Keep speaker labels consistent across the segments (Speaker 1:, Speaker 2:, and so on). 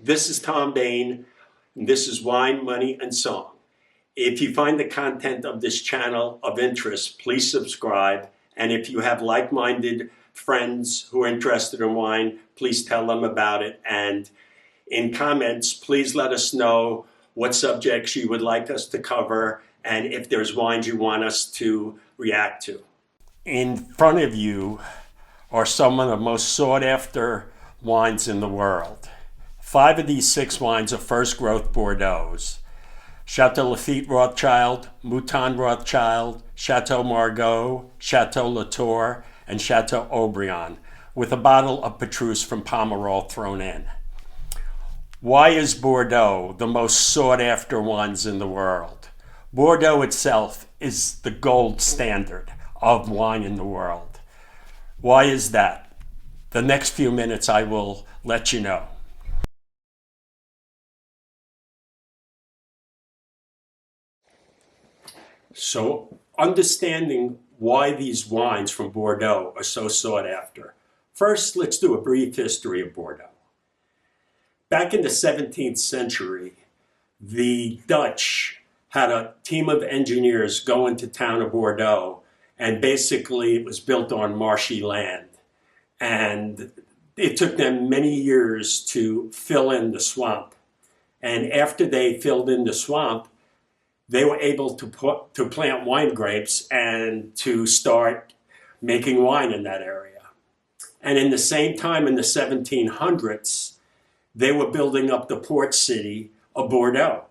Speaker 1: This is Tom Bain, and this is Wine, Money, and Song. If you find the content of this channel of interest, please subscribe. And if you have like-minded friends who are interested in wine, please tell them about it. And in comments, please let us know what subjects you would like us to cover and if there's wines you want us to react to. In front of you are some of the most sought-after wines in the world. 5 of these 6 wines are first-growth Bordeaux's: Chateau Lafite Rothschild, Mouton Rothschild, Chateau Margaux, Chateau Latour, and Chateau Haut-Brion, with a bottle of Petrus from Pomerol thrown in. Why is Bordeaux the most sought-after wines in the world? Bordeaux itself is the gold standard of wine in the world. Why is that? The next few minutes I will let you know. So, understanding why these wines from Bordeaux are so sought after. First, let's do a brief history of Bordeaux. Back in the 17th century, the Dutch had a team of engineers go into town of Bordeaux, and basically it was built on marshy land. And it took them many years to fill in the swamp. And after they filled in the swamp, they were able to plant wine grapes and to start making wine in that area. And in the same time, in the 1700s, they were building up the port city of Bordeaux.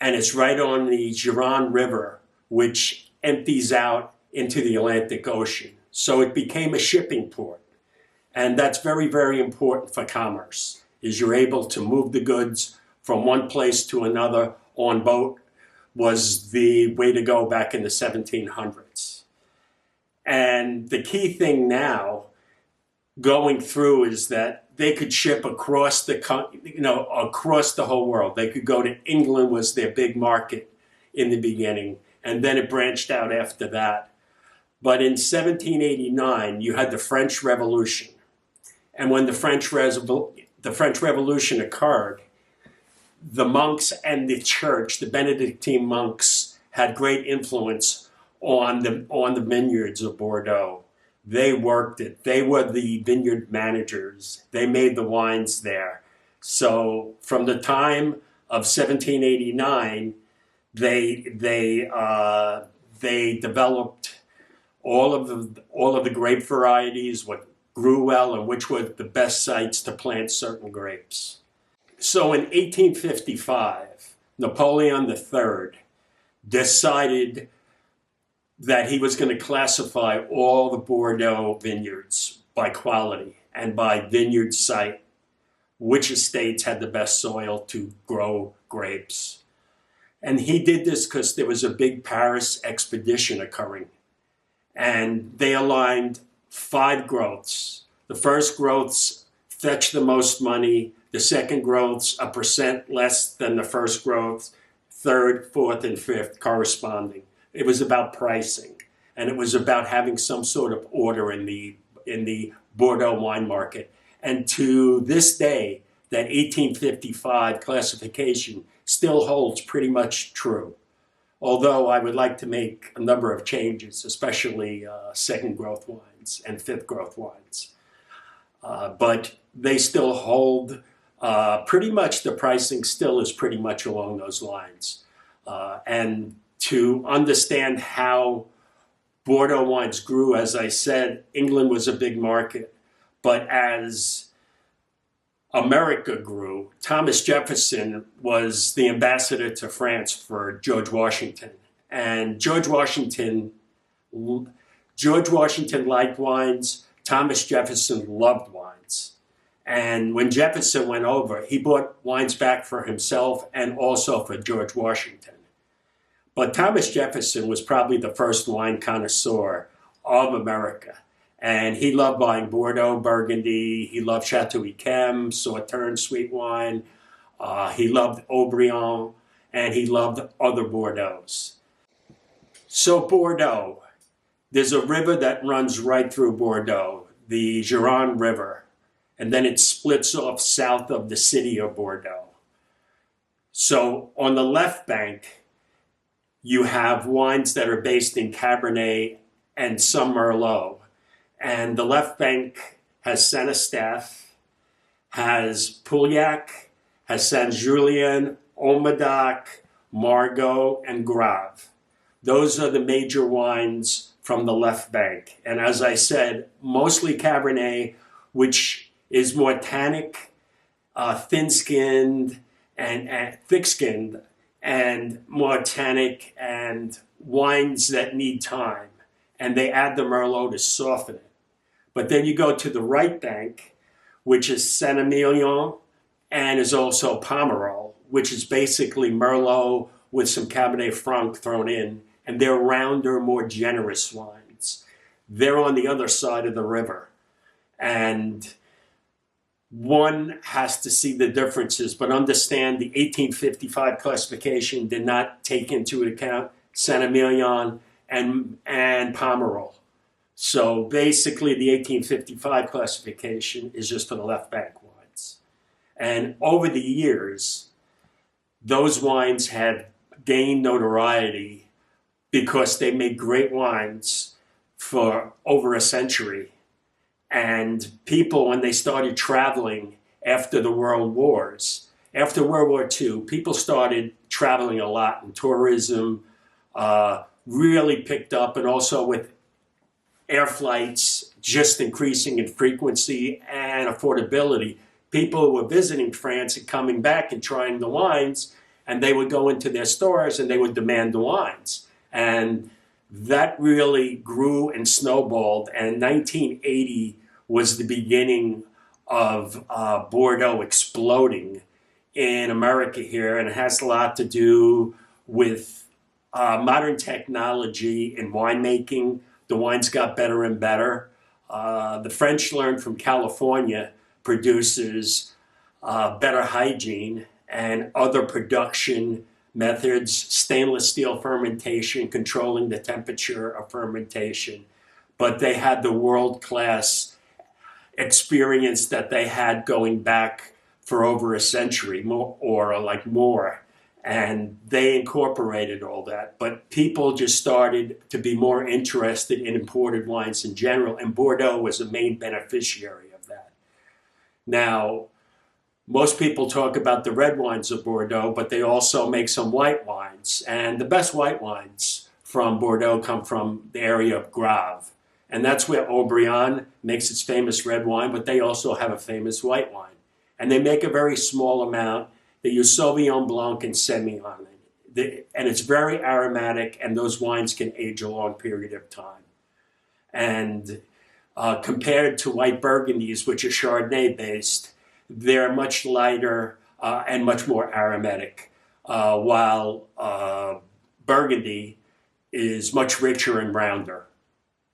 Speaker 1: And it's right on the Gironde River, which empties out into the Atlantic Ocean. So it became a shipping port. And that's very, very important for commerce, is you're able to move the goods from one place to another on boat. Was the way to go back in the 1700s. And the key thing now going through is that they could ship across across the whole world. They could go to England, was their big market in the beginning, and then it branched out after that. But in 1789, you had the French Revolution. And when the French Revolution occurred, the monks and the church, the Benedictine monks, had great influence on the vineyards of Bordeaux. They worked it. They were the vineyard managers. They made the wines there. So from the time of 1789, they developed all of the grape varieties, what grew well, and which were the best sites to plant certain grapes. So in 1855, Napoleon III decided that he was going to classify all the Bordeaux vineyards by quality and by vineyard site, which estates had the best soil to grow grapes. And he did this because there was a big Paris expedition occurring. And they aligned 5 growths. The first growths fetched the most money. The second growths, 1% less than the first growth, third, fourth, and fifth corresponding. It was about pricing, and it was about having some sort of order in the Bordeaux wine market. And to this day, that 1855 classification still holds pretty much true. Although I would like to make a number of changes, especially second growth wines and fifth growth wines. But they still hold. Pretty much the pricing still is pretty much along those lines. And to understand how Bordeaux wines grew, as I said, England was a big market. But as America grew, Thomas Jefferson was the ambassador to France for George Washington. And George Washington liked wines. Thomas Jefferson loved wines. And when Jefferson went over, he brought wines back for himself and also for George Washington. But Thomas Jefferson was probably the first wine connoisseur of America. And he loved buying Bordeaux, Burgundy. He loved Chateau Yquem, Sauternes sweet wine. He loved Haut-Brion, and he loved other Bordeaux's. So Bordeaux, there's a river that runs right through Bordeaux, the Gironde River. and then it splits off south of the city of Bordeaux. So on the left bank, you have wines that are based in Cabernet and some Merlot. And the left bank has Saint-Eustache, has Pauillac, has Saint-Julien, Aumedac, Margaux, and Grave. Those are the major wines from the left bank. And as I said, mostly Cabernet, which is more tannic, thin-skinned, and thick-skinned, and more tannic, and wines that need time. And they add the Merlot to soften it. But then you go to the right bank, which is Saint-Emilion, and is also Pomerol, which is basically Merlot with some Cabernet Franc thrown in, and they're rounder, more generous wines. They're on the other side of the river. And one has to see the differences, but understand the 1855 classification did not take into account Saint-Emilion and Pomerol. So basically the 1855 classification is just for the left bank wines. And over the years, those wines have gained notoriety because they made great wines for over a century. And people, when they started traveling after the World Wars, after World War II, people started traveling a lot, and tourism really picked up, and also with air flights just increasing in frequency and affordability. People were visiting France and coming back and trying the wines, and they would go into their stores and they would demand the wines. And that really grew and snowballed, and 1980 was the beginning of Bordeaux exploding in America here, and it has a lot to do with modern technology in winemaking. The wines got better and better. The French learned from California producers better hygiene and other production methods, stainless steel fermentation, controlling the temperature of fermentation. But they had the world-class experience that they had going back for over a century more. And they incorporated all that. But people just started to be more interested in imported wines in general, and Bordeaux was a main beneficiary of that. Now, most people talk about the red wines of Bordeaux, but they also make some white wines. And the best white wines from Bordeaux come from the area of Grave. And that's where Haut-Brion makes its famous red wine, but they also have a famous white wine. And they make a very small amount. They use Sauvignon Blanc and Semillon. And it's very aromatic, and those wines can age a long period of time. And compared to white Burgundies, which are Chardonnay-based, they're much lighter and much more aromatic, while Burgundy is much richer and rounder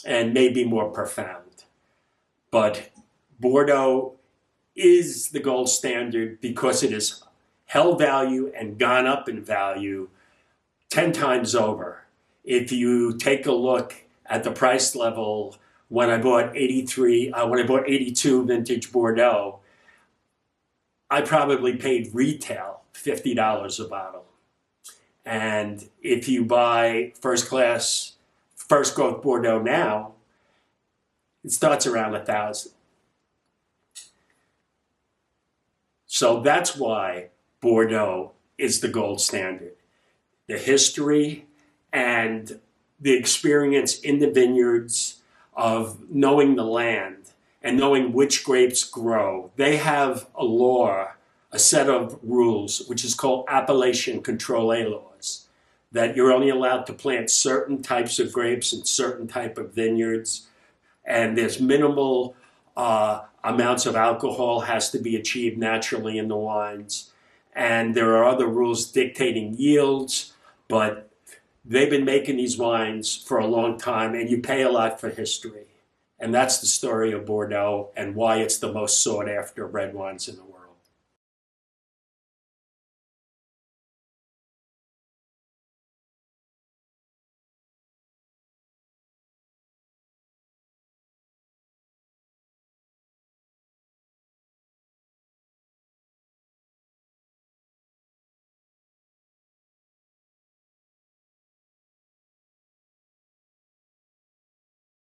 Speaker 1: and maybe more profound. But Bordeaux is the gold standard because it has held value and gone up in value 10 times over. If you take a look at the price level when I bought 82 vintage Bordeaux, I probably paid retail $50 a bottle. And if you buy first growth Bordeaux now, it starts around $1,000. So that's why Bordeaux is the gold standard. The history and the experience in the vineyards of knowing the land and knowing which grapes grow. They have a law, a set of rules, which is called appellation control laws, that you're only allowed to plant certain types of grapes in certain type of vineyards, and there's minimal amounts of alcohol has to be achieved naturally in the wines. And there are other rules dictating yields, but they've been making these wines for a long time, and you pay a lot for history. And that's the story of Bordeaux and why it's the most sought after red wines in the world.